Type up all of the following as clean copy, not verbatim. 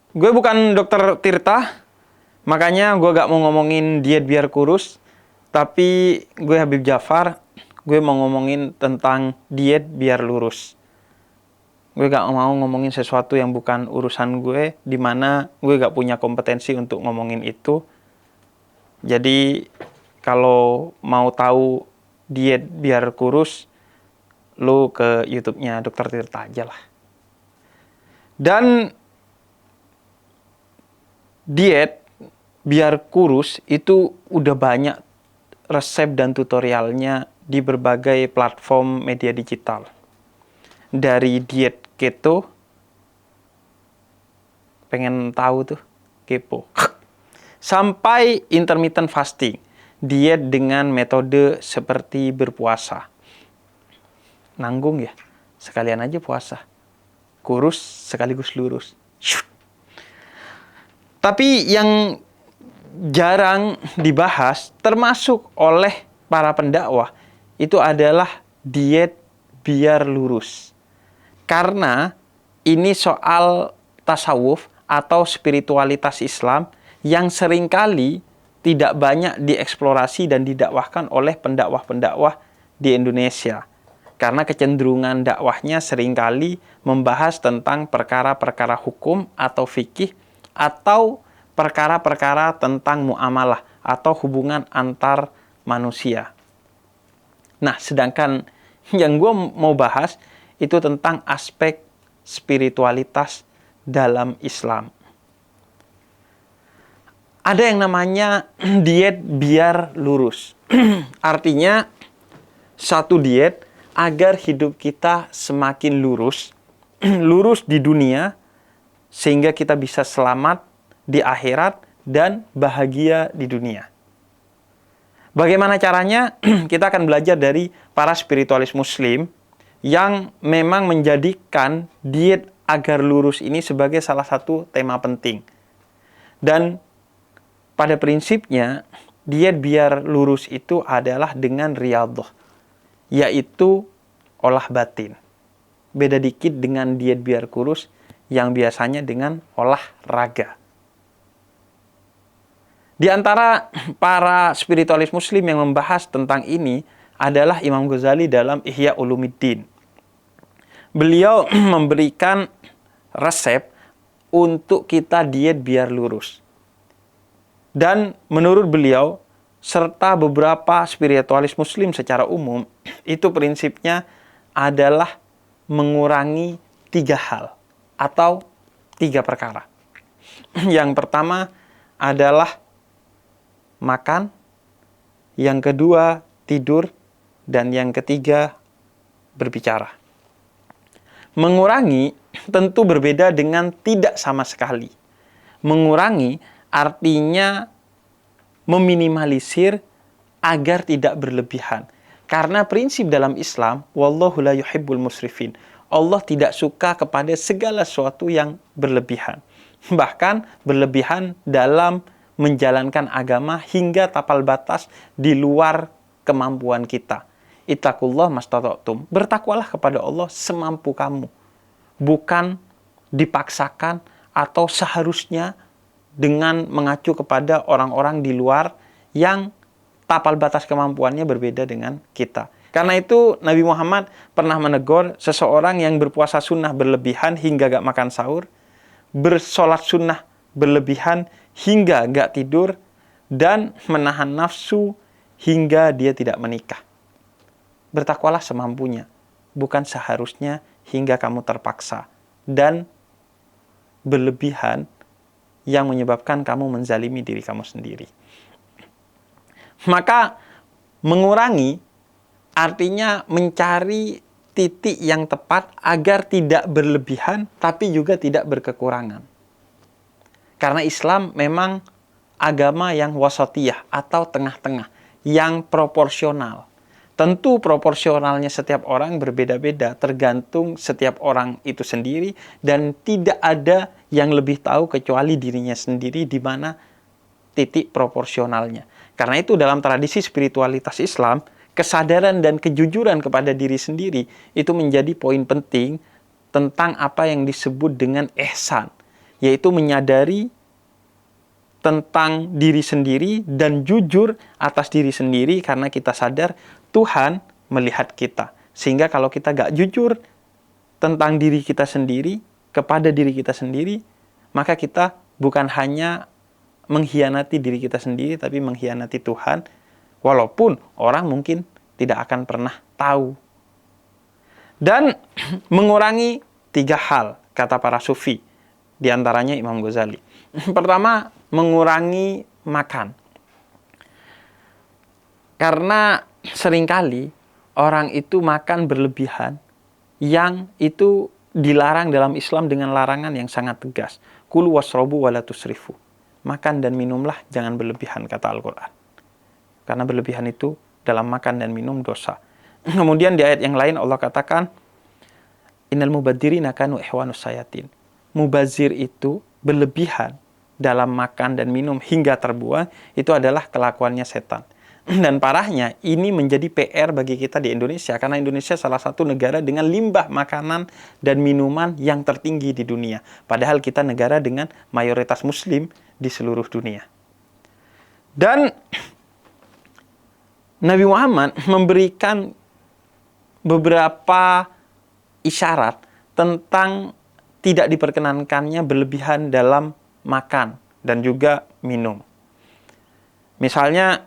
Gue bukan dokter Tirta, makanya gue gak mau ngomongin diet biar kurus. Tapi gue Habib Jafar, gue mau ngomongin tentang diet biar lurus. Gue gak mau ngomongin sesuatu yang bukan urusan gue, dimana gue gak punya kompetensi untuk ngomongin itu. Jadi kalau mau tahu diet biar kurus, lu ke YouTube-nya Dokter Tirta aja lah. Dan diet biar kurus itu udah banyak resep dan tutorialnya di berbagai platform media digital. Dari diet keto, pengen tahu tuh, kepo. Sampai intermittent fasting, diet dengan metode seperti berpuasa. Nanggung ya, sekalian aja puasa. Kurus sekaligus lurus. Tapi yang jarang dibahas, termasuk oleh para pendakwah, itu adalah diet biar lurus. Karena ini soal tasawuf atau spiritualitas Islam yang seringkali tidak banyak dieksplorasi dan didakwahkan oleh pendakwah-pendakwah di Indonesia. Karena kecenderungan dakwahnya seringkali membahas tentang perkara-perkara hukum atau fikih atau perkara-perkara tentang muamalah atau hubungan antar manusia. Nah, sedangkan yang gue mau bahas itu tentang aspek spiritualitas dalam Islam. Ada yang namanya diet biar lurus. Artinya satu diet agar hidup kita semakin lurus, lurus di dunia, sehingga kita bisa selamat di akhirat dan bahagia di dunia. Bagaimana caranya? Kita akan belajar dari para spiritualis muslim yang memang menjadikan diet agar lurus ini sebagai salah satu tema penting. Dan pada prinsipnya, diet biar lurus itu adalah dengan riyadhah, yaitu olah batin. Beda dikit dengan diet biar kurus yang biasanya dengan olahraga. Di antara para spiritualis muslim yang membahas tentang ini adalah Imam Ghazali dalam Ihya Ulumuddin. Beliau memberikan resep untuk kita diet biar lurus. Dan menurut beliau, serta beberapa spiritualis muslim secara umum, itu prinsipnya adalah mengurangi 3 hal atau 3 perkara. Yang pertama adalah makan, yang kedua tidur, dan yang ketiga berbicara. Mengurangi tentu berbeda dengan tidak sama sekali. Mengurangi artinya meminimalisir agar tidak berlebihan. Karena prinsip dalam Islam, wallahu la yuhibbul musrifin. Allah tidak suka kepada segala sesuatu yang berlebihan. Bahkan berlebihan dalam menjalankan agama hingga tapal batas di luar kemampuan kita. Ittaqullah mastata'tum. Bertakwalah kepada Allah semampu kamu. Bukan dipaksakan atau seharusnya dengan mengacu kepada orang-orang di luar yang tapal batas kemampuannya berbeda dengan kita. Karena itu Nabi Muhammad pernah menegur seseorang yang berpuasa sunnah berlebihan hingga gak makan sahur, bersolat sunnah berlebihan hingga gak tidur, dan menahan nafsu hingga dia tidak menikah. Bertakwalah semampunya, bukan seharusnya hingga kamu terpaksa dan berlebihan yang menyebabkan kamu menzalimi diri kamu sendiri. Maka mengurangi artinya mencari titik yang tepat agar tidak berlebihan tapi juga tidak berkekurangan. Karena Islam memang agama yang wasatiyah atau tengah-tengah, yang proporsional. Tentu proporsionalnya setiap orang berbeda-beda, tergantung setiap orang itu sendiri, dan tidak ada yang lebih tahu kecuali dirinya sendiri di mana titik proporsionalnya. Karena itu dalam tradisi spiritualitas Islam, kesadaran dan kejujuran kepada diri sendiri itu menjadi poin penting tentang apa yang disebut dengan ihsan. yaitu menyadari tentang diri sendiri dan jujur atas diri sendiri karena kita sadar Tuhan melihat kita. Sehingga kalau kita gak jujur tentang diri kita sendiri, kepada diri kita sendiri, maka kita bukan hanya mengkhianati diri kita sendiri, tapi mengkhianati Tuhan, walaupun orang mungkin tidak akan pernah tahu. Dan mengurangi 3 hal, kata para sufi, di antaranya Imam Ghazali. Pertama, mengurangi makan. Karena seringkali orang itu makan berlebihan, yang itu dilarang dalam Islam dengan larangan yang sangat tegas. Kulu wasrobu wala tusrifu. Makan dan minumlah, jangan berlebihan, kata Al-Quran. Karena berlebihan itu dalam makan dan minum dosa. Kemudian di ayat yang lain Allah katakan, Innal mubadzirina kanu ihwanus sayatin. Mubazir itu berlebihan dalam makan dan minum hingga terbuang, itu adalah kelakuannya setan. Dan parahnya, ini menjadi PR bagi kita di Indonesia, karena Indonesia salah satu negara dengan limbah makanan dan minuman yang tertinggi di dunia. Padahal kita negara dengan mayoritas muslim di seluruh dunia. Dan Nabi Muhammad memberikan beberapa isyarat tentang tidak diperkenankannya berlebihan dalam makan dan juga minum. Misalnya,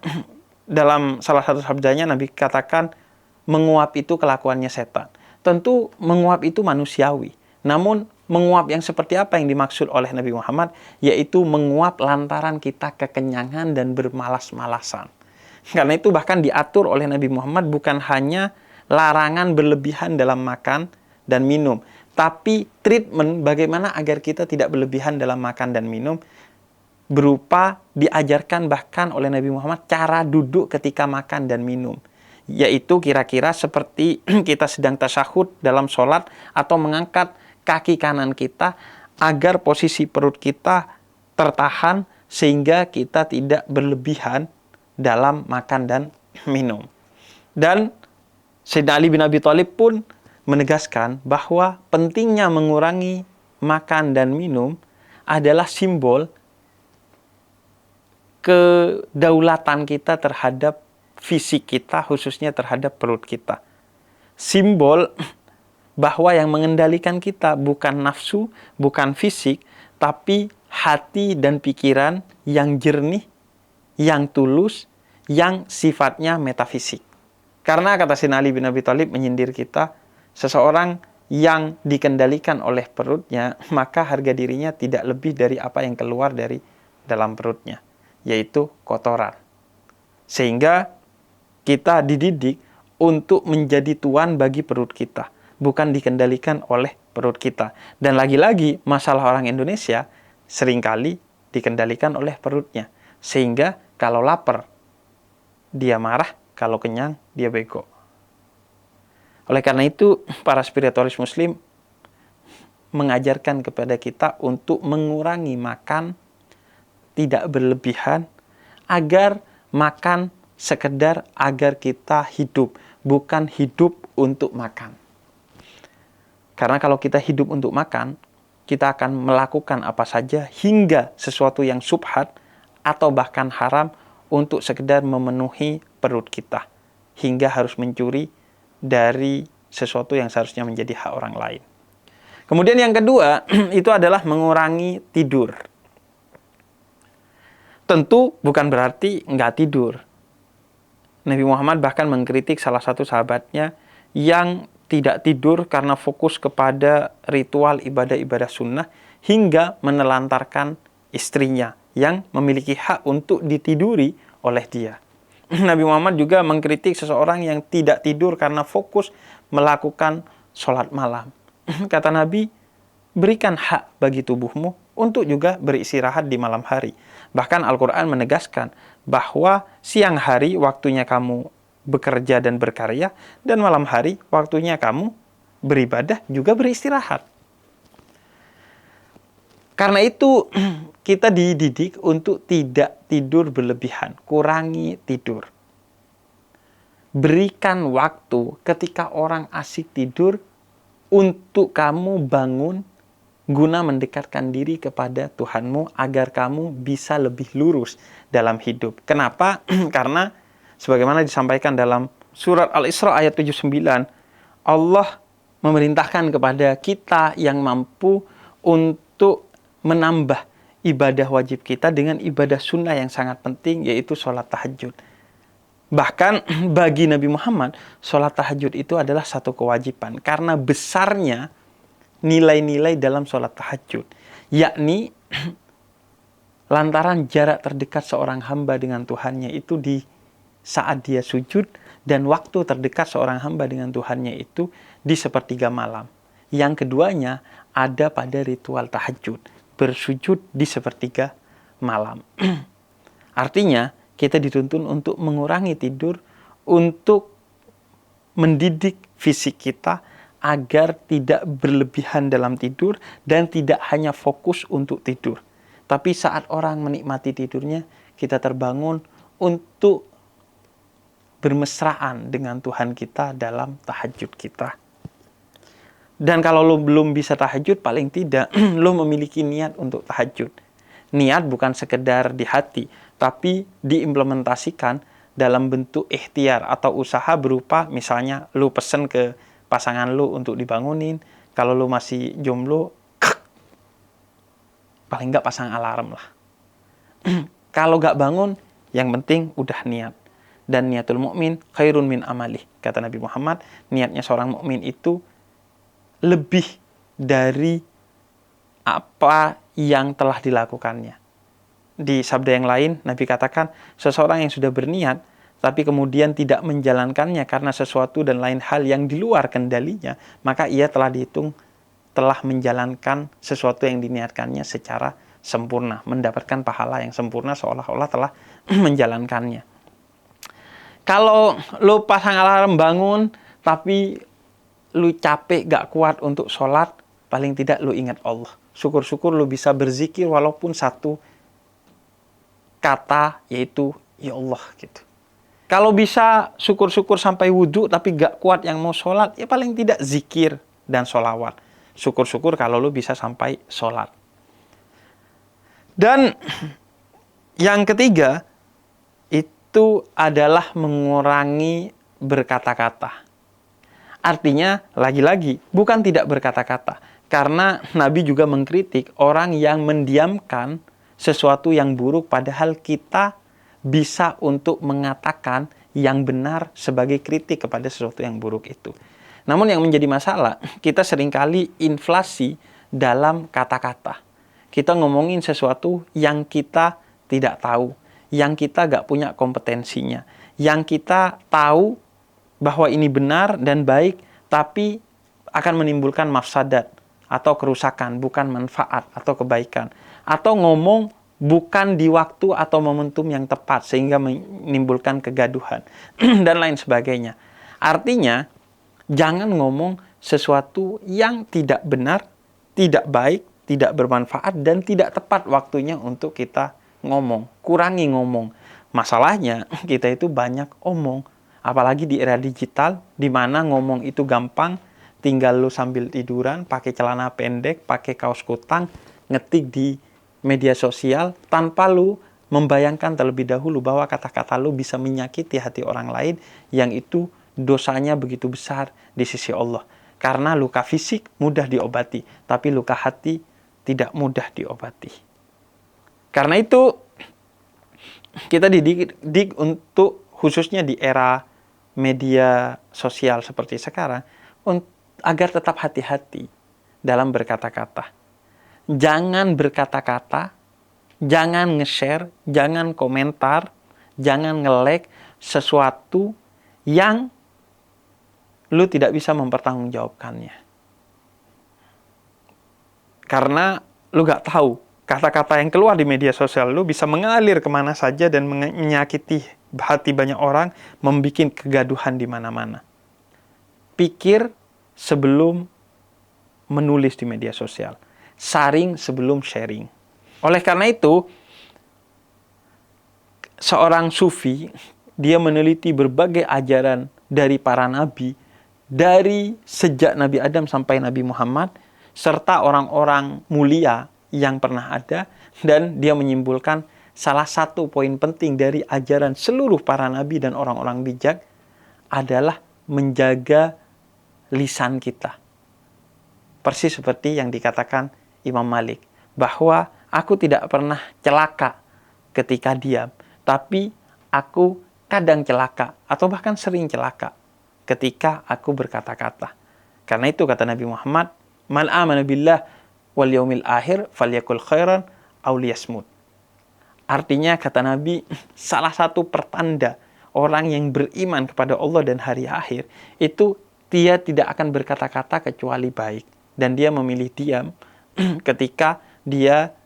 dalam salah satu sabdanya Nabi katakan menguap itu kelakuannya setan. Tentu menguap itu manusiawi. Namun menguap yang seperti apa yang dimaksud oleh Nabi Muhammad? Yaitu menguap lantaran kita kekenyangan dan bermalas-malasan. Karena itu bahkan diatur oleh Nabi Muhammad bukan hanya larangan berlebihan dalam makan dan minum, tapi treatment bagaimana agar kita tidak berlebihan dalam makan dan minum, berupa diajarkan bahkan oleh Nabi Muhammad cara duduk ketika makan dan minum. Yaitu kira-kira seperti kita sedang tasyahud dalam sholat atau mengangkat kaki kanan kita agar posisi perut kita tertahan sehingga kita tidak berlebihan dalam makan dan minum. Dan Sayyidina Ali bin Abi Thalib pun menegaskan bahwa pentingnya mengurangi makan dan minum adalah simbol kedaulatan kita terhadap fisik kita, khususnya terhadap perut kita. Simbol bahwa yang mengendalikan kita bukan nafsu, bukan fisik, tapi hati dan pikiran yang jernih, yang tulus, yang sifatnya metafisik. Karena kata Sayyidina Ali bin Abi Thalib menyindir kita, seseorang yang dikendalikan oleh perutnya, maka harga dirinya tidak lebih dari apa yang keluar dari dalam perutnya, yaitu kotoran. Sehingga kita dididik untuk menjadi tuan bagi perut kita, bukan dikendalikan oleh perut kita. Dan lagi-lagi masalah orang Indonesia seringkali dikendalikan oleh perutnya. Sehingga kalau lapar dia marah, kalau kenyang dia bego. Oleh karena itu para spiritualis muslim mengajarkan kepada kita untuk mengurangi makan, tidak berlebihan, agar makan sekedar agar kita hidup, bukan hidup untuk makan. Karena kalau kita hidup untuk makan, kita akan melakukan apa saja hingga sesuatu yang subhat atau bahkan haram untuk sekedar memenuhi perut kita, hingga harus mencuri dari sesuatu yang seharusnya menjadi hak orang lain. Kemudian yang kedua, itu adalah mengurangi tidur. Tentu bukan berarti nggak tidur. Nabi Muhammad bahkan mengkritik salah satu sahabatnya yang tidak tidur karena fokus kepada ritual ibadah-ibadah sunnah hingga menelantarkan istrinya yang memiliki hak untuk ditiduri oleh dia. Nabi Muhammad juga mengkritik seseorang yang tidak tidur karena fokus melakukan sholat malam. Kata Nabi, berikan hak bagi tubuhmu untuk juga beristirahat di malam hari. Bahkan Al-Quran menegaskan bahwa siang hari waktunya kamu bekerja dan berkarya, dan malam hari waktunya kamu beribadah juga beristirahat. Karena itu kita dididik untuk tidak tidur berlebihan, kurangi tidur. Berikan waktu ketika orang asik tidur untuk kamu bangun guna mendekatkan diri kepada Tuhanmu agar kamu bisa lebih lurus dalam hidup. Kenapa? Karena sebagaimana disampaikan dalam surat Al-Isra ayat 79, Allah memerintahkan kepada kita yang mampu untuk menambah ibadah wajib kita dengan ibadah sunnah yang sangat penting, yaitu sholat tahajud. Bahkan bagi Nabi Muhammad, sholat tahajud itu adalah satu kewajiban karena besarnya nilai-nilai dalam sholat tahajud, yakni lantaran jarak terdekat seorang hamba dengan Tuhannya itu di saat dia sujud, dan waktu terdekat seorang hamba dengan Tuhannya itu di sepertiga malam. Yang keduanya ada pada ritual tahajud, bersujud di sepertiga malam. Artinya, kita dituntun untuk mengurangi tidur, untuk mendidik fisik kita agar tidak berlebihan dalam tidur dan tidak hanya fokus untuk tidur. Tapi saat orang menikmati tidurnya, kita terbangun untuk bermesraan dengan Tuhan kita dalam tahajud kita. Dan kalau lo belum bisa tahajud, paling tidak lo memiliki niat untuk tahajud. Niat bukan sekedar di hati, tapi diimplementasikan dalam bentuk ikhtiar atau usaha berupa misalnya lo pesen ke pasangan lo untuk dibangunin. Kalau lo masih jomblo, paling nggak pasang alarm lah. Kalau nggak bangun, yang penting udah niat. Dan niatul mukmin khairun min amalih. Kata Nabi Muhammad, niatnya seorang mukmin itu lebih dari apa yang telah dilakukannya. Di sabda yang lain, Nabi katakan, seseorang yang sudah berniat tapi kemudian tidak menjalankannya karena sesuatu dan lain hal yang di luar kendalinya, maka ia telah dihitung telah menjalankan sesuatu yang diniatkannya secara sempurna, mendapatkan pahala yang sempurna seolah-olah telah menjalankannya. Kalau lu pasang alarm bangun, tapi lu capek gak kuat untuk sholat, paling tidak lu ingat Allah. Syukur-syukur lu bisa berzikir walaupun satu kata, yaitu ya Allah gitu. Kalau bisa syukur-syukur sampai wudhu tapi gak kuat yang mau sholat, ya paling tidak zikir dan sholawat. Syukur-syukur kalau lu bisa sampai sholat. Dan yang ketiga, itu adalah mengurangi berkata-kata. Artinya, lagi-lagi, bukan tidak berkata-kata. Karena Nabi juga mengkritik orang yang mendiamkan sesuatu yang buruk, padahal kita bisa untuk mengatakan yang benar sebagai kritik kepada sesuatu yang buruk itu. Namun yang menjadi masalah, kita seringkali inflasi dalam kata-kata. Kita ngomongin sesuatu yang kita tidak tahu, yang kita gak punya kompetensinya, yang kita tahu bahwa ini benar dan baik, tapi akan menimbulkan mafsadat atau kerusakan, bukan manfaat atau kebaikan. Atau ngomong bukan di waktu atau momentum yang tepat, sehingga menimbulkan kegaduhan, dan lain sebagainya. Artinya, jangan ngomong sesuatu yang tidak benar, tidak baik, tidak bermanfaat, dan tidak tepat waktunya untuk kita ngomong. Kurangi ngomong. Masalahnya, kita itu banyak omong. Apalagi di era digital, di mana ngomong itu gampang, tinggal lu sambil tiduran, pakai celana pendek, pakai kaos kutang, ngetik di media sosial, tanpa lu membayangkan terlebih dahulu bahwa kata-kata lu bisa menyakiti hati orang lain, yang itu dosanya begitu besar di sisi Allah. Karena luka fisik mudah diobati, tapi luka hati tidak mudah diobati. Karena itu, kita dididik untuk, khususnya di era media sosial seperti sekarang, agar tetap hati-hati dalam berkata-kata. Jangan berkata-kata, jangan nge-share, jangan komentar, jangan nge-like sesuatu yang lu tidak bisa mempertanggungjawabkannya. Karena lu gak tahu, kata-kata yang keluar di media sosial lu bisa mengalir kemana saja dan menyakiti hati banyak orang, membuat kegaduhan di mana-mana. Pikir sebelum menulis di media sosial. Saring sebelum sharing. Oleh karena itu, seorang sufi, dia meneliti berbagai ajaran dari para nabi, dari sejak Nabi Adam sampai Nabi Muhammad, serta orang-orang mulia yang pernah ada, dan dia menyimpulkan salah satu poin penting dari ajaran seluruh para nabi dan orang-orang bijak adalah menjaga lisan kita. Persis seperti yang dikatakan Imam Malik, bahwa aku tidak pernah celaka ketika diam, tapi aku kadang celaka atau bahkan sering celaka ketika aku berkata-kata. Karena itu kata Nabi Muhammad, "Man amana billah wal yaumil akhir falyakul khairan aw liyasmut." Artinya kata Nabi, salah satu pertanda orang yang beriman kepada Allah dan hari akhir itu dia tidak akan berkata-kata kecuali baik, dan dia memilih diam ketika dia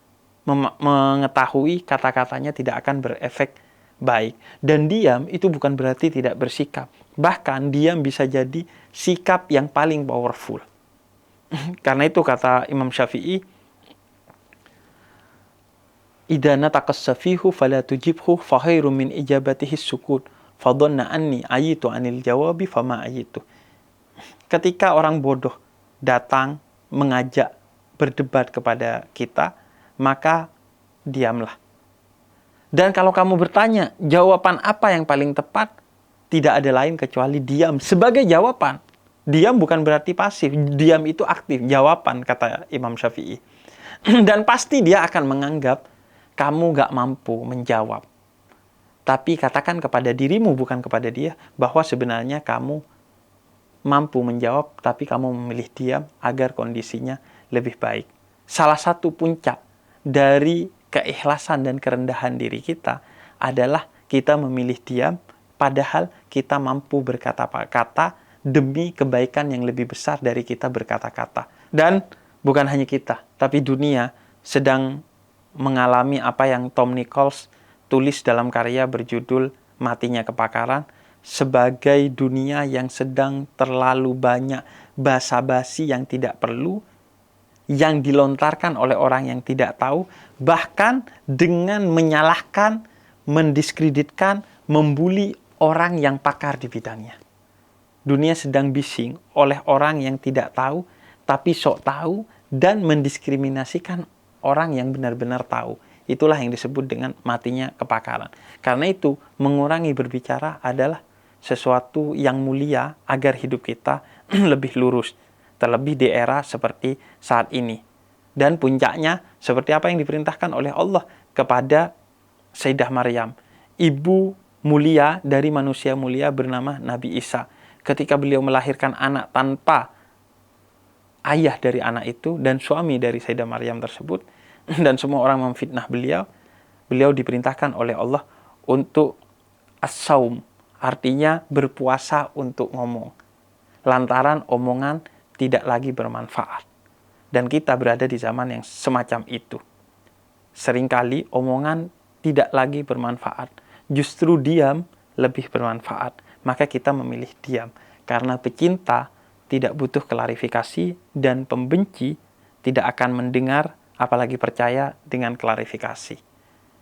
mengetahui kata-katanya tidak akan berefek baik. Dan diam itu bukan berarti tidak bersikap. Bahkan diam bisa jadi sikap yang paling powerful. Karena itu kata Imam Syafi'i, "Idza nataqas safihu fala tujibhu fa khairum min ijabatihi sukut. Fa dhanna anni ayitu anil jawabi fama ayitu." Ketika orang bodoh datang mengajak berdebat kepada kita, maka diamlah. Dan kalau kamu bertanya, jawaban apa yang paling tepat? Tidak ada lain kecuali diam sebagai jawaban. Diam bukan berarti pasif, diam itu aktif, jawaban kata Imam Syafi'i. Dan pasti dia akan menganggap kamu gak mampu menjawab. Tapi katakan kepada dirimu, bukan kepada dia, bahwa sebenarnya kamu mampu menjawab, tapi kamu memilih diam agar kondisinya lebih baik. Salah satu puncak dari keikhlasan dan kerendahan diri kita adalah kita memilih diam, padahal kita mampu berkata-kata demi kebaikan yang lebih besar dari kita berkata-kata. Dan bukan hanya kita, tapi dunia sedang mengalami apa yang Tom Nichols tulis dalam karya berjudul Matinya Kepakaran, sebagai dunia yang sedang terlalu banyak basa-basi yang tidak perlu, yang dilontarkan oleh orang yang tidak tahu, bahkan dengan menyalahkan, mendiskreditkan, membuli orang yang pakar di bidangnya. Dunia sedang bising oleh orang yang tidak tahu, tapi sok tahu, dan mendiskriminasikan orang yang benar-benar tahu. Itulah yang disebut dengan matinya kepakaran. Karena itu, mengurangi berbicara adalah sesuatu yang mulia agar hidup kita lebih lurus. Terlebih di era seperti saat ini. Dan puncaknya seperti apa yang diperintahkan oleh Allah kepada Sayyidah Maryam, ibu mulia dari manusia mulia bernama Nabi Isa. Ketika beliau melahirkan anak tanpa ayah dari anak itu dan suami dari Sayyidah Maryam tersebut, dan semua orang memfitnah beliau, beliau diperintahkan oleh Allah untuk as-saum, artinya berpuasa untuk ngomong. Lantaran omongan tidak lagi bermanfaat. Dan kita berada di zaman yang semacam itu. Seringkali omongan tidak lagi bermanfaat. Justru diam lebih bermanfaat. Maka kita memilih diam. Karena pecinta tidak butuh klarifikasi, dan pembenci tidak akan mendengar apalagi percaya dengan klarifikasi.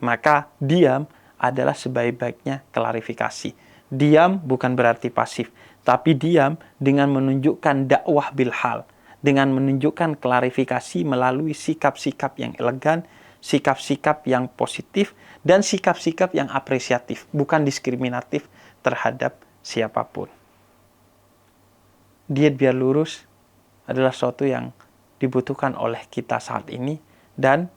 Maka diam adalah sebaik-baiknya klarifikasi. Diam bukan berarti pasif, tapi diam dengan menunjukkan dakwah bil hal, dengan menunjukkan klarifikasi melalui sikap-sikap yang elegan, sikap-sikap yang positif, dan sikap-sikap yang apresiatif, bukan diskriminatif terhadap siapapun. Diet biar lurus adalah sesuatu yang dibutuhkan oleh kita saat ini, dan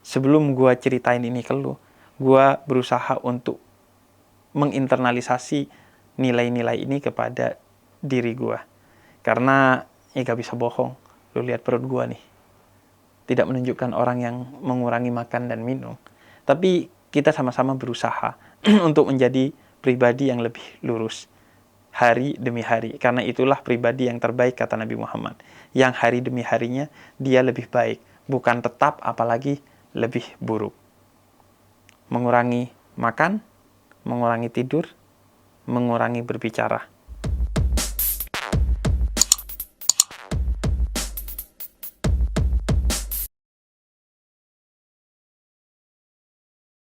sebelum gua ceritain ini ke lu, gua berusaha untuk menginternalisasi nilai-nilai ini kepada diri gua. Karena ya gak bisa bohong, lu lihat perut gua nih, tidak menunjukkan orang yang mengurangi makan dan minum, tapi kita sama-sama berusaha untuk menjadi pribadi yang lebih lurus hari demi hari. Karena itulah pribadi yang terbaik kata Nabi Muhammad, yang hari demi harinya dia lebih baik, bukan tetap apalagi lebih buruk. Mengurangi makan, mengurangi tidur, mengurangi berbicara.